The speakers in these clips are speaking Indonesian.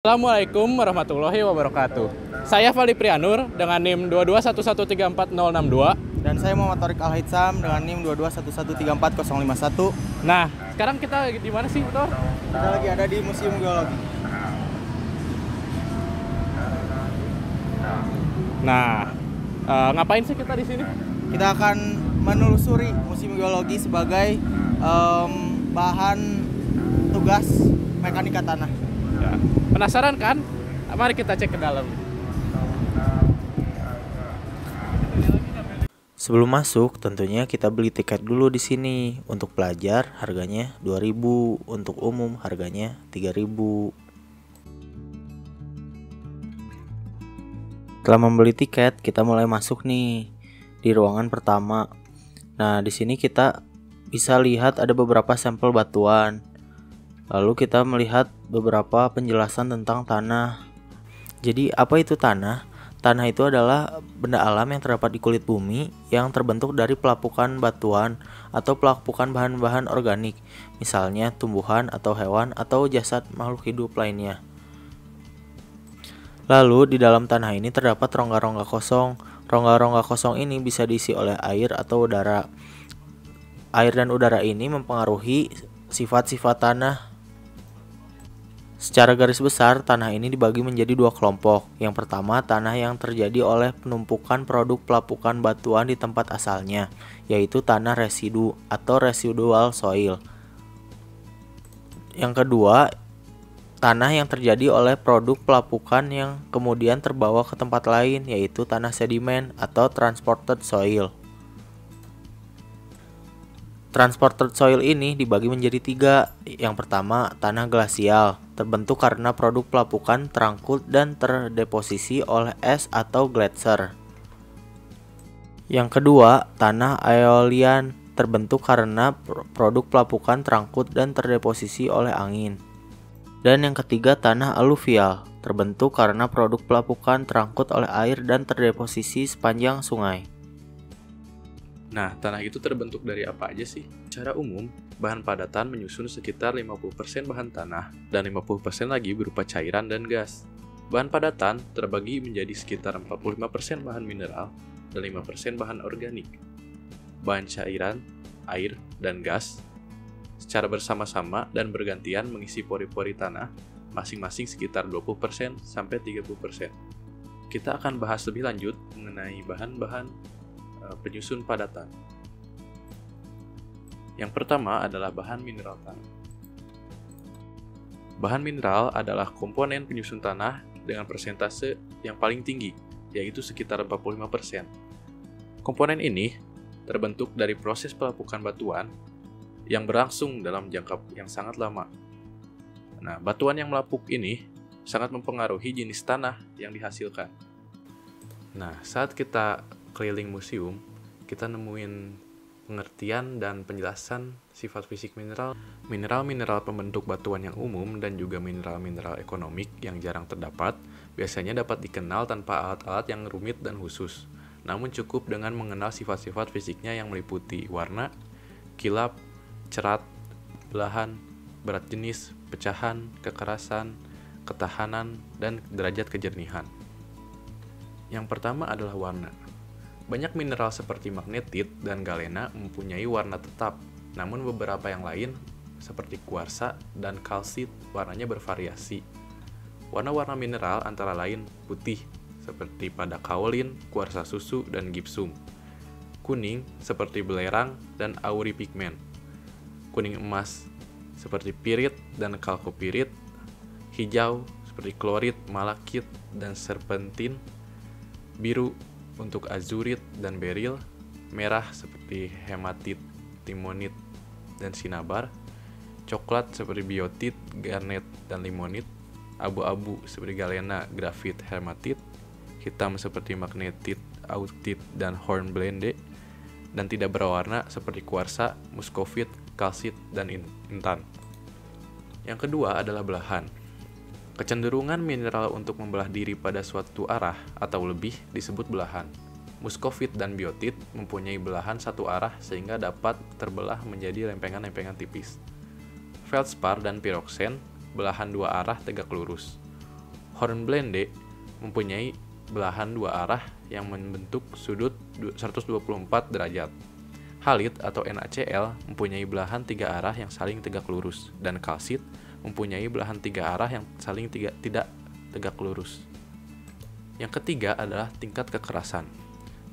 Assalamualaikum warahmatullahi wabarakatuh. Saya Fali Prianur dengan NIM 221134062. Dan saya Muhammad Thorik Al-Hitsam dengan NIM 221134051. Nah, sekarang kita di mana sih, Tor? Kita lagi ada di Museum Geologi. Nah, ngapain sih kita di sini? Kita akan menelusuri Museum Geologi sebagai bahan tugas mekanika tanah. Ya. Penasaran kan? Mari kita cek ke dalam. Sebelum masuk, tentunya kita beli tiket dulu di sini. Untuk pelajar harganya 2.000, untuk umum harganya 3.000. Setelah membeli tiket, kita mulai masuk nih di ruangan pertama. Nah, di sini kita bisa lihat ada beberapa sampel batuan. Lalu kita melihat beberapa penjelasan tentang tanah. Jadi apa itu tanah? Tanah itu adalah benda alam yang terdapat di kulit bumi yang terbentuk dari pelapukan batuan atau pelapukan bahan-bahan organik, misalnya tumbuhan atau hewan atau jasad makhluk hidup lainnya. Lalu di dalam tanah ini terdapat rongga-rongga kosong. Rongga-rongga kosong ini bisa diisi oleh air atau udara. Air dan udara ini mempengaruhi sifat-sifat tanah. Secara garis besar, tanah ini dibagi menjadi dua kelompok. Yang pertama, tanah yang terjadi oleh penumpukan produk pelapukan batuan di tempat asalnya, yaitu tanah residu atau residual soil. Yang kedua, tanah yang terjadi oleh produk pelapukan yang kemudian terbawa ke tempat lain, yaitu tanah sedimen atau transported soil. Transported soil ini dibagi menjadi tiga. Yang pertama, tanah glasial, terbentuk karena produk pelapukan terangkut dan terdeposisi oleh es atau gletser. Yang kedua, tanah aeolian, terbentuk karena produk pelapukan terangkut dan terdeposisi oleh angin. Dan yang ketiga, tanah aluvial, terbentuk karena produk pelapukan terangkut oleh air dan terdeposisi sepanjang sungai. Nah, tanah itu terbentuk dari apa aja sih? Secara umum, bahan padatan menyusun sekitar 50% bahan tanah dan 50% lagi berupa cairan dan gas. Bahan padatan terbagi menjadi sekitar 45% bahan mineral dan 5% bahan organik. Bahan cairan, air, dan gas secara bersama-sama dan bergantian mengisi pori-pori tanah, masing-masing sekitar 20% sampai 30%. Kita akan bahas lebih lanjut mengenai bahan-bahan penyusun padatan. Yang pertama adalah bahan mineral tanah. Bahan mineral adalah komponen penyusun tanah dengan persentase yang paling tinggi, yaitu sekitar 45%. Komponen ini terbentuk dari proses pelapukan batuan yang berlangsung dalam jangka yang sangat lama. Nah, batuan yang melapuk ini sangat mempengaruhi jenis tanah yang dihasilkan. Nah, saat kita keliling museum, kita nemuin pengertian dan penjelasan sifat fisik mineral, mineral-mineral pembentuk batuan yang umum dan juga mineral-mineral ekonomik yang jarang terdapat, biasanya dapat dikenal tanpa alat-alat yang rumit dan khusus. Namun cukup dengan mengenal sifat-sifat fisiknya yang meliputi warna, kilap, cerat, belahan, berat jenis, pecahan, kekerasan, ketahanan, dan derajat kejernihan. Yang pertama adalah warna. Banyak mineral seperti magnetit dan galena mempunyai warna tetap, namun beberapa yang lain seperti kuarsa dan kalsit warnanya bervariasi. Warna-warna mineral antara lain putih seperti pada kaolin, kuarsa susu, dan gipsum. Kuning seperti belerang dan auripigmen. Kuning emas seperti pirit dan kalkopirit. Hijau seperti klorit, malakit, dan serpentin. Biru untuk azurit dan beril, merah seperti hematit, timonit, dan sinabar, coklat seperti biotit, garnet, dan limonit, abu-abu seperti galena, grafit, hematit, hitam seperti magnetit, autit, dan hornblende, dan tidak berwarna seperti kuarsa, muskovit, kalsit, dan intan. Yang kedua adalah belahan. Kecenderungan mineral untuk membelah diri pada suatu arah atau lebih disebut belahan. Muskovit dan biotit mempunyai belahan satu arah sehingga dapat terbelah menjadi lempengan-lempengan tipis. Feldspar dan piroxen belahan dua arah tegak lurus. Hornblende mempunyai belahan dua arah yang membentuk sudut 124 derajat. Halit atau NaCl mempunyai belahan tiga arah yang saling tegak lurus, dan kalsit mempunyai belahan tiga arah yang saling tidak tegak lurus. Yang ketiga adalah tingkat kekerasan.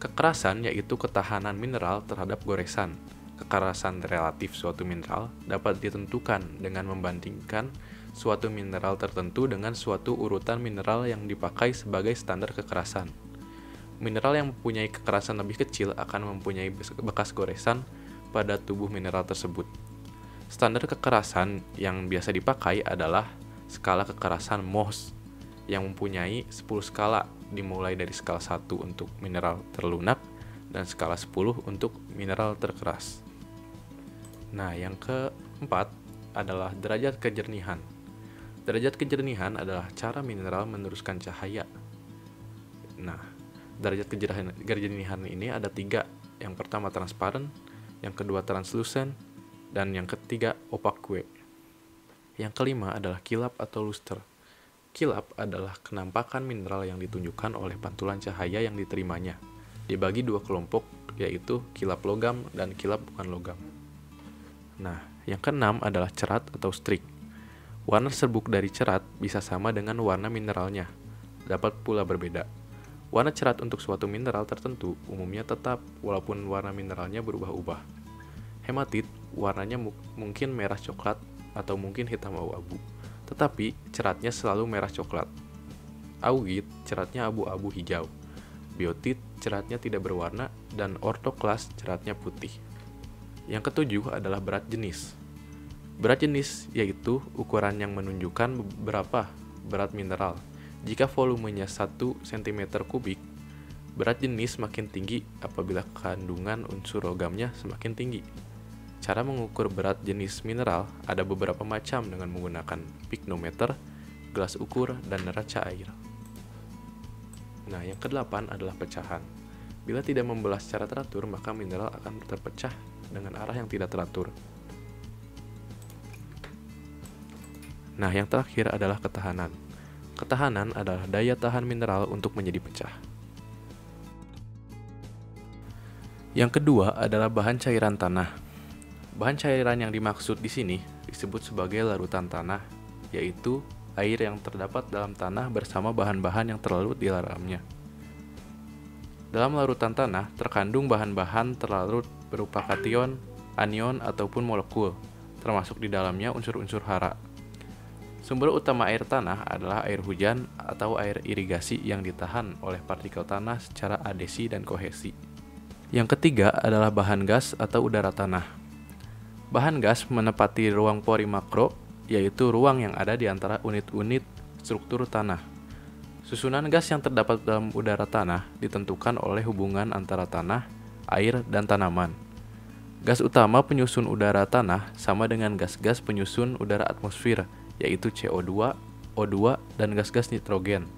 Kekerasan yaitu ketahanan mineral terhadap goresan. Kekerasan relatif suatu mineral dapat ditentukan dengan membandingkan suatu mineral tertentu dengan suatu urutan mineral yang dipakai sebagai standar kekerasan. Mineral yang mempunyai kekerasan lebih kecil akan mempunyai bekas goresan pada tubuh mineral tersebut. Standar kekerasan yang biasa dipakai adalah skala kekerasan Mohs yang mempunyai 10 skala, dimulai dari skala 1 untuk mineral terlunak dan skala 10 untuk mineral terkeras. Nah, yang keempat adalah derajat kejernihan. Derajat kejernihan adalah cara mineral meneruskan cahaya. Nah, derajat kejernihan ini ada 3. Yang pertama transparan, yang kedua translucent, dan yang ketiga opaque. Yang kelima adalah kilap atau luster. Kilap adalah kenampakan mineral yang ditunjukkan oleh pantulan cahaya yang diterimanya. Dibagi 2 kelompok, yaitu kilap logam dan kilap bukan logam. Nah, yang keenam adalah cerat atau streak. Warna serbuk dari cerat bisa sama dengan warna mineralnya, dapat pula berbeda. Warna cerat untuk suatu mineral tertentu umumnya tetap, walaupun warna mineralnya berubah-ubah. Hematit, warnanya mungkin merah coklat atau mungkin hitam abu-abu, tetapi ceratnya selalu merah coklat. Augit, ceratnya abu-abu hijau. Biotit, ceratnya tidak berwarna, dan ortoklas, ceratnya putih. Yang ketujuh adalah berat jenis. Berat jenis yaitu ukuran yang menunjukkan berapa berat mineral. Jika volumenya 1 cm3, berat jenis makin tinggi apabila kandungan unsur logamnya semakin tinggi. Cara mengukur berat jenis mineral ada beberapa macam dengan menggunakan piknometer, gelas ukur, dan neraca air. Nah, yang ke-8 adalah pecahan. Bila tidak membelah secara teratur, maka mineral akan terpecah dengan arah yang tidak teratur. Nah, yang terakhir adalah ketahanan. Ketahanan adalah daya tahan mineral untuk menjadi pecah. Yang kedua adalah bahan cairan tanah. Bahan cairan yang dimaksud di sini disebut sebagai larutan tanah, yaitu air yang terdapat dalam tanah bersama bahan-bahan yang terlarut di dalamnya. Dalam larutan tanah terkandung bahan-bahan terlarut berupa kation, anion, ataupun molekul, termasuk di dalamnya unsur-unsur hara. Sumber utama air tanah adalah air hujan atau air irigasi yang ditahan oleh partikel tanah secara adhesi dan kohesi. Yang ketiga adalah bahan gas atau udara tanah. Bahan gas menempati ruang pori makro, yaitu ruang yang ada di antara unit-unit struktur tanah. Susunan gas yang terdapat dalam udara tanah ditentukan oleh hubungan antara tanah, air, dan tanaman. Gas utama penyusun udara tanah sama dengan gas-gas penyusun udara atmosfer, yaitu CO2, O2, dan gas-gas nitrogen.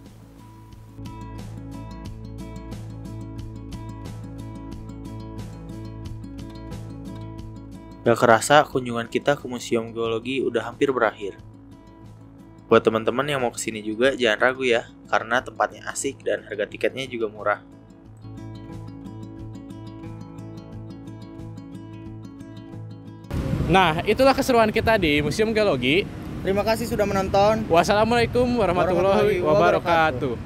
Gak kerasa kunjungan kita ke Museum Geologi udah hampir berakhir. Buat teman-teman yang mau kesini juga jangan ragu ya, karena tempatnya asik dan harga tiketnya juga murah. Nah, itulah keseruan kita di Museum Geologi. Terima kasih sudah menonton. Wassalamualaikum warahmatullahi wabarakatuh.